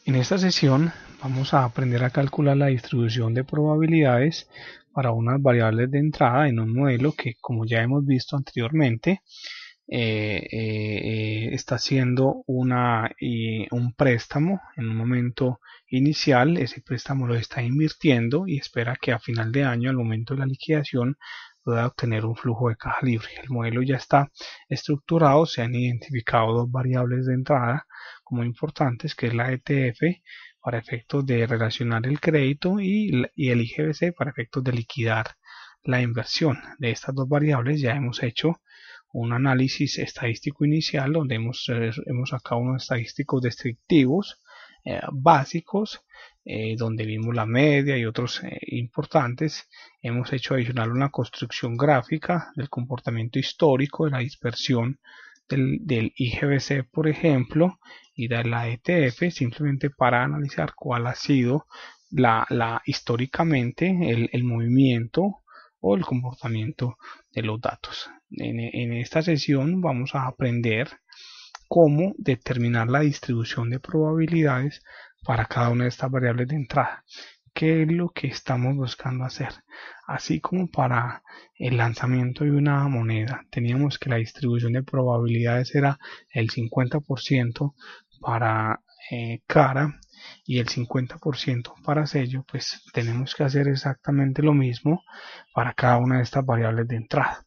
En esta sesión vamos a aprender a calcular la distribución de probabilidades para unas variables de entrada en un modelo que, como ya hemos visto anteriormente, está haciendo un préstamo en un momento inicial. Ese préstamo lo está invirtiendo y espera que a final de año, al momento de la liquidación, pueda obtener un flujo de caja libre. El modelo ya está estructurado, se han identificado dos variables de entrada como importantes, que es la ETF para efectos de relacionar el crédito y el IGBC para efectos de liquidar la inversión. De estas dos variables ya hemos hecho un análisis estadístico inicial donde hemos sacado unos estadísticos descriptivos básicos, donde vimos la media y otros importantes. Hemos hecho adicional una construcción gráfica del comportamiento histórico de la dispersión del IGBC, por ejemplo, y de la ETF, simplemente para analizar cuál ha sido históricamente el movimiento o el comportamiento de los datos. En esta sesión vamos a aprender cómo determinar la distribución de probabilidades para cada una de estas variables de entrada. ¿Qué es lo que estamos buscando hacer? Así como para el lanzamiento de una moneda, teníamos que la distribución de probabilidades era el 50% para cara y el 50% para sello. Pues tenemos que hacer exactamente lo mismo para cada una de estas variables de entrada.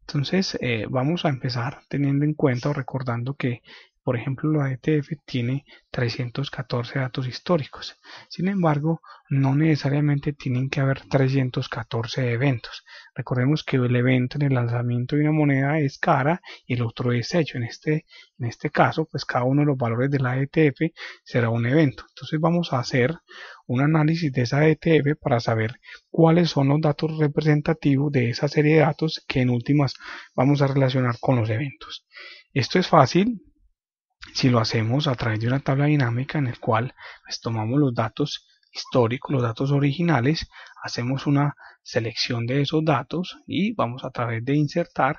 Entonces vamos a empezar teniendo en cuenta o recordando que, por ejemplo, la ETF tiene 314 datos históricos. Sin embargo, no necesariamente tienen que haber 314 eventos. Recordemos que el evento en el lanzamiento de una moneda es cara y el otro es sello. En este caso, pues cada uno de los valores de la ETF será un evento. Entonces vamos a hacer un análisis de esa ETF para saber cuáles son los datos representativos de esa serie de datos que en últimas vamos a relacionar con los eventos. Esto es fácil si lo hacemos a través de una tabla dinámica en el cual pues, tomamos los datos históricos, los datos originales, hacemos una selección de esos datos y vamos a través de insertar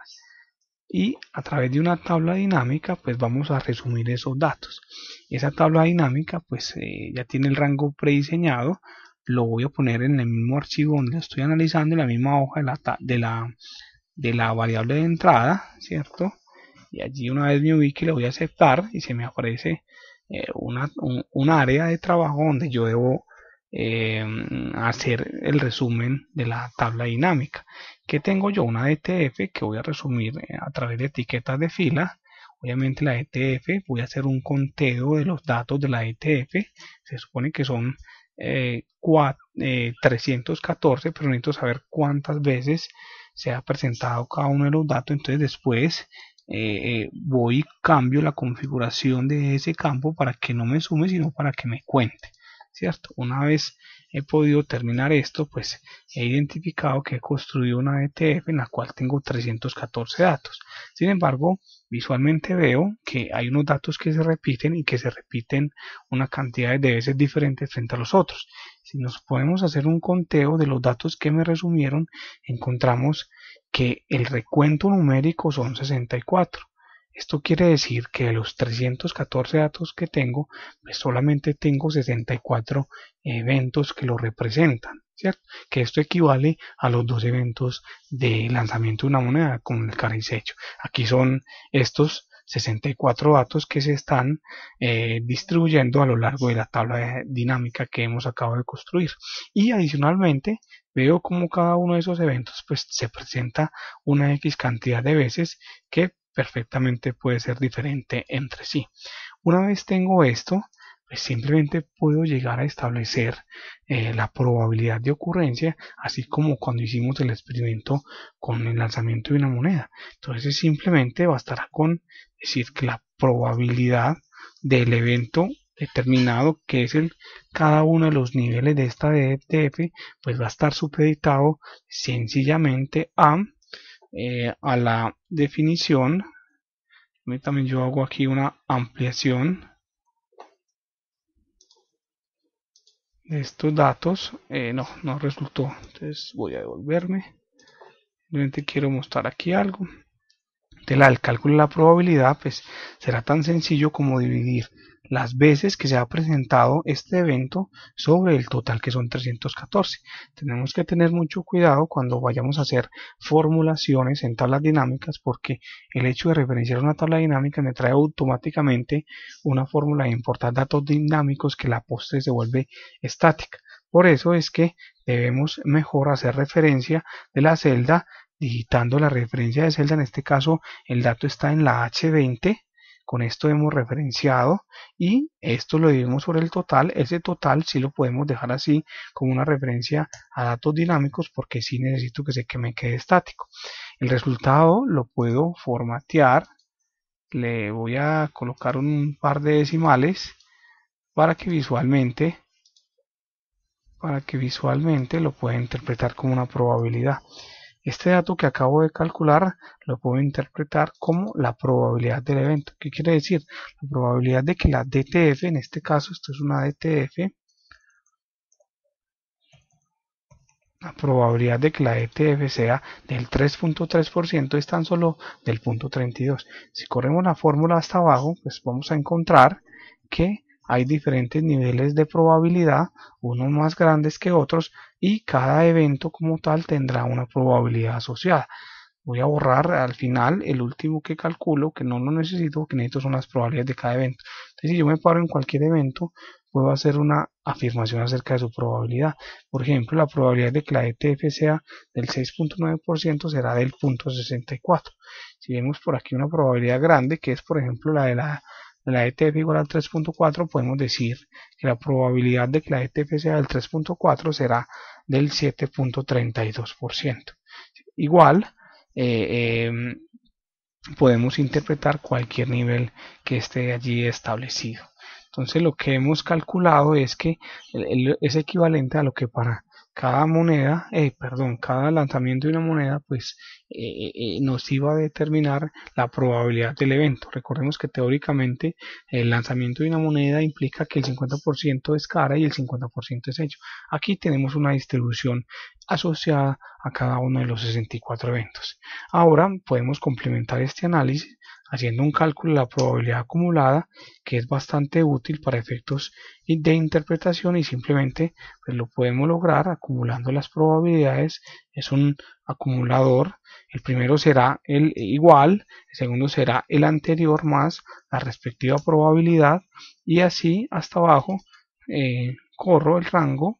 y a través de una tabla dinámica pues vamos a resumir esos datos. Esa tabla dinámica pues ya tiene el rango prediseñado, lo voy a poner en el mismo archivo donde lo estoy analizando, en la misma hoja de la variable de entrada, ¿cierto? Y allí una vez me ubique le voy a aceptar y se me aparece un área de trabajo donde yo debo hacer el resumen de la tabla dinámica. Que tengo yo? Una ETF que voy a resumir a través de etiquetas de fila. Obviamente la ETF, voy a hacer un conteo de los datos de la ETF. Se supone que son 314, pero necesito saber cuántas veces se ha presentado cada uno de los datos. Entonces después voy y cambio la configuración de ese campo para que no me sume, sino para que me cuente, ¿cierto? Una vez he podido terminar esto, pues he identificado que he construido una ETF en la cual tengo 314 datos. Sin embargo, visualmente veo que hay unos datos que se repiten y que se repiten una cantidad de veces diferentes frente a los otros. Si nos podemos hacer un conteo de los datos que me resumieron, encontramos que el recuento numérico son 64. Esto quiere decir que de los 314 datos que tengo, pues solamente tengo 64 eventos que lo representan, ¿cierto? Que esto equivale a los dos eventos de lanzamiento de una moneda con el cara y sello. Aquí son estos 64 datos que se están distribuyendo a lo largo de la tabla dinámica que hemos acabado de construir. Y adicionalmente veo como cada uno de esos eventos pues se presenta una X cantidad de veces que perfectamente puede ser diferente entre sí. Una vez tengo esto, pues simplemente puedo llegar a establecer la probabilidad de ocurrencia, así como cuando hicimos el experimento con el lanzamiento de una moneda. Entonces simplemente bastará con decir que la probabilidad del evento determinado, que es cada uno de los niveles de esta DTF, pues va a estar supeditado sencillamente a la definición. También yo hago aquí una ampliación de estos datos. No resultó, entonces voy a devolverme. Simplemente quiero mostrar aquí algo. El cálculo de la probabilidad pues será tan sencillo como dividir las veces que se ha presentado este evento sobre el total, que son 314. Tenemos que tener mucho cuidado cuando vayamos a hacer formulaciones en tablas dinámicas, porque el hecho de referenciar una tabla dinámica me trae automáticamente una fórmula de importar datos dinámicos que la postre se vuelve estática. Por eso es que debemos mejor hacer referencia de la celda digitando la referencia de celda. En este caso el dato está en la H20, con esto hemos referenciado y esto lo dividimos sobre el total. Ese total sí lo podemos dejar así como una referencia a datos dinámicos, porque sí necesito que me quede estático. El resultado lo puedo formatear, le voy a colocar un par de decimales para que visualmente lo pueda interpretar como una probabilidad. Este dato que acabo de calcular lo puedo interpretar como la probabilidad del evento. ¿Qué quiere decir? La probabilidad de que la DTF, en este caso esto es una DTF, la probabilidad de que la DTF sea del 3.3% es tan solo del 0.32. Si corremos la fórmula hasta abajo, pues vamos a encontrar que hay diferentes niveles de probabilidad, unos más grandes que otros, y cada evento como tal tendrá una probabilidad asociada. Voy a borrar al final el último que calculo, que no lo necesito, que necesito son las probabilidades de cada evento. Entonces, si yo me paro en cualquier evento, puedo hacer una afirmación acerca de su probabilidad. Por ejemplo, la probabilidad de que la ETF sea del 6.9% será del 0.64. Si vemos por aquí una probabilidad grande, que es por ejemplo la de la ETF igual al 3.4, podemos decir que la probabilidad de que la ETF sea del 3.4 será del 7.32%. Igual, eh, eh, podemos interpretar cualquier nivel que esté allí establecido. Entonces lo que hemos calculado es que es equivalente a lo que para cada moneda, cada lanzamiento de una moneda, pues nos iba a determinar la probabilidad del evento. Recordemos que teóricamente el lanzamiento de una moneda implica que el 50% es cara y el 50% es hecho. Aquí tenemos una distribución asociada a cada uno de los 64 eventos. Ahora podemos complementar este análisis haciendo un cálculo de la probabilidad acumulada, que es bastante útil para efectos de interpretación, y simplemente pues, lo podemos lograr acumulando las probabilidades. Es un acumulador. El primero será el igual, el segundo será el anterior más la respectiva probabilidad, y así hasta abajo corro el rango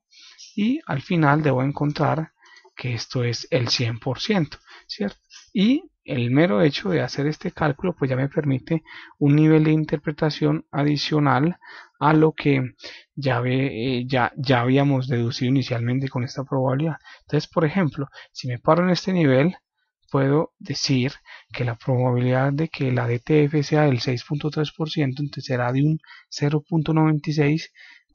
y al final debo encontrar que esto es el 100%, ¿cierto? Y el mero hecho de hacer este cálculo pues ya me permite un nivel de interpretación adicional a lo que ya habíamos deducido inicialmente con esta probabilidad. Entonces, por ejemplo, si me paro en este nivel, puedo decir que la probabilidad de que la DTF sea del 6.3%, entonces será de un 0.96,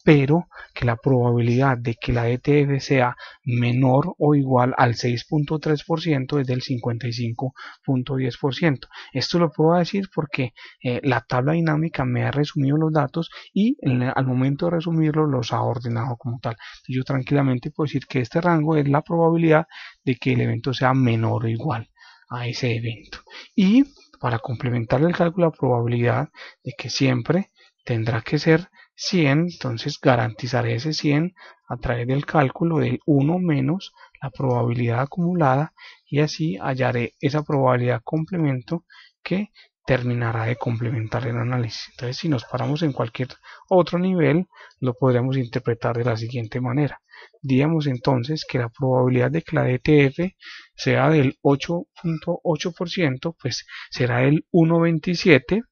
pero que la probabilidad de que la DTF sea menor o igual al 6.3% es del 55.10%. Esto lo puedo decir porque la tabla dinámica me ha resumido los datos y al momento de resumirlos los ha ordenado como tal. Yo tranquilamente puedo decir que este rango es la probabilidad de que el evento sea menor o igual a ese evento. Y para complementar el cálculo, la probabilidad de que siempre tendrá que ser 100, entonces garantizaré ese 100 a través del cálculo del 1 menos la probabilidad acumulada, y así hallaré esa probabilidad complemento que terminará de complementar el análisis. Entonces, si nos paramos en cualquier otro nivel, lo podríamos interpretar de la siguiente manera. Diríamos entonces que la probabilidad de que la DTF sea del 8.8%, pues será el 1.27,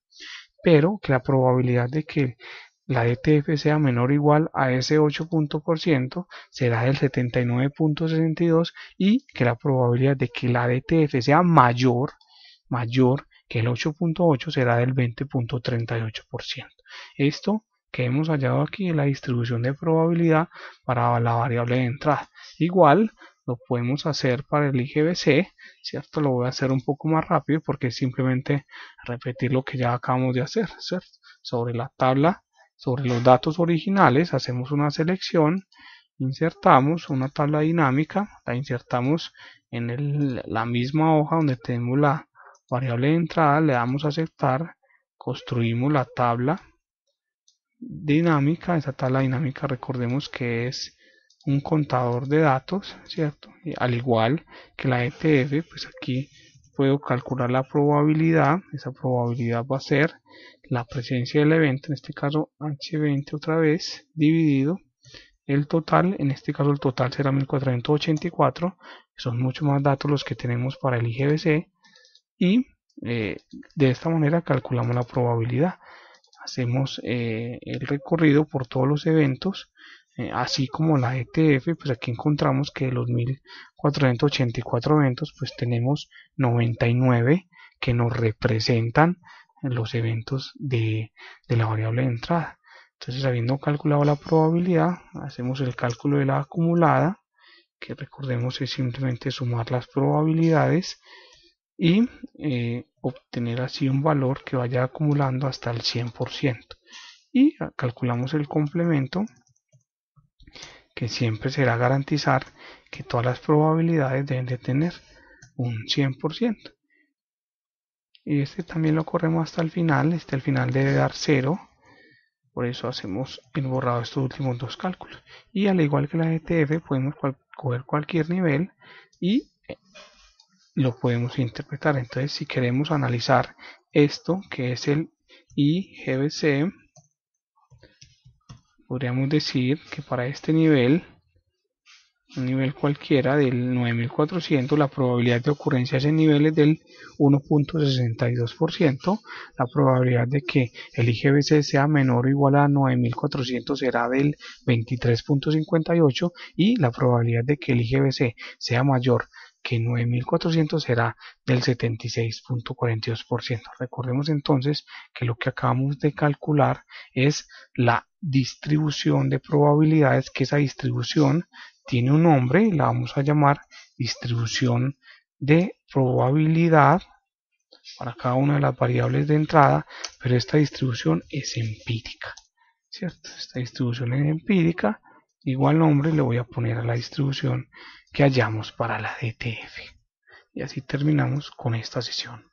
pero que la probabilidad de que la DTF sea menor o igual a ese 8% será del 79.62, y que la probabilidad de que la DTF sea mayor que el 8.8 será del 20.38%. Esto que hemos hallado aquí es la distribución de probabilidad para la variable de entrada. Igual lo podemos hacer para el IGBC, ¿cierto? Lo voy a hacer un poco más rápido porque es simplemente repetir lo que ya acabamos de hacer, ¿cierto? Sobre la tabla, sobre los datos originales, hacemos una selección, insertamos una tabla dinámica, la insertamos en la misma hoja donde tenemos la variable de entrada, le damos a aceptar, construimos la tabla dinámica. Esta tabla dinámica, recordemos que es un contador de datos, ¿cierto? Y al igual que la ETF, pues aquí puedo calcular la probabilidad. Esa probabilidad va a ser la presencia del evento, en este caso H20 otra vez, dividido el total. En este caso el total será 1484, son mucho más datos los que tenemos para el IGBC, y de esta manera calculamos la probabilidad. Hacemos el recorrido por todos los eventos, así como la ETF. Pues aquí encontramos que de los 1484 eventos, pues tenemos 99 que nos representan los eventos de la variable de entrada. Entonces, habiendo calculado la probabilidad, hacemos el cálculo de la acumulada, que recordemos es simplemente sumar las probabilidades y obtener así un valor que vaya acumulando hasta el 100%. Y calculamos el complemento, que siempre será garantizar que todas las probabilidades deben de tener un 100%. Y este también lo corremos hasta el final. Al final debe dar 0. Por eso hacemos el borrado de estos últimos dos cálculos. Y al igual que la ETF, podemos coger cualquier nivel y lo podemos interpretar. Entonces, si queremos analizar esto, que es el IGBC, podríamos decir que para este nivel, un nivel cualquiera del 9400, la probabilidad de ocurrencia de ese nivel es del 1.62%, la probabilidad de que el IGBC sea menor o igual a 9400 será del 23.58%, y la probabilidad de que el IGBC sea mayor que 9400 será del 76.42%. Recordemos entonces que lo que acabamos de calcular es la distribución de probabilidades, que esa distribución tiene un nombre y la vamos a llamar distribución de probabilidad para cada una de las variables de entrada, pero esta distribución es empírica, ¿cierto? Esta distribución es empírica, igual nombre le voy a poner a la distribución que hallamos para la ETF. Y así terminamos con esta sesión.